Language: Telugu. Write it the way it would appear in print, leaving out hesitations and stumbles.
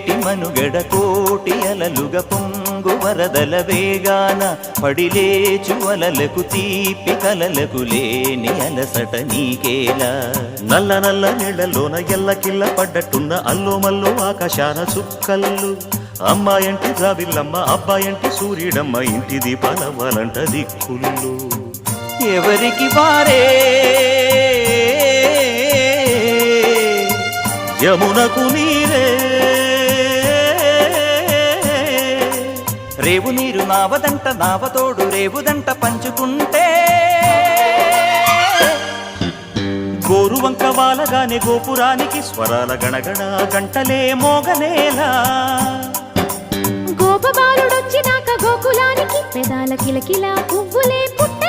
ఏటి మనుగడ కోటి అలలుగ పొంగు వరదల వేగాన పడిలేచు అలలకు తీపి కలలకు లేని అలసట నీకేలా నల్ల నల్ల నీళ్లలోన ఎల్లకిల్ల పడ్డట్టున్న అల్లో మల్లో ఆకాశాన చుక్కల్లు అమ్మాయంటి జాబిల్లమ్మ అబ్బాయంటి సూర్యుడమ్మ ఇంటి దీపాలవ్వాలంట దిక్కుళ్ళు ఎవరికి వారే యమునకు నీరే రేవు నీరు నావదంట నావతోడు రేవుదంట పంచుకుంటే గోరువంక వాలగానే గోపురానికి స్వరాల గణగణ గంటలే మోగనేలా గోపబాలుడొచ్చినాక గోకులానికి పెదాల కిలకిల పువ్వులే పుట్ట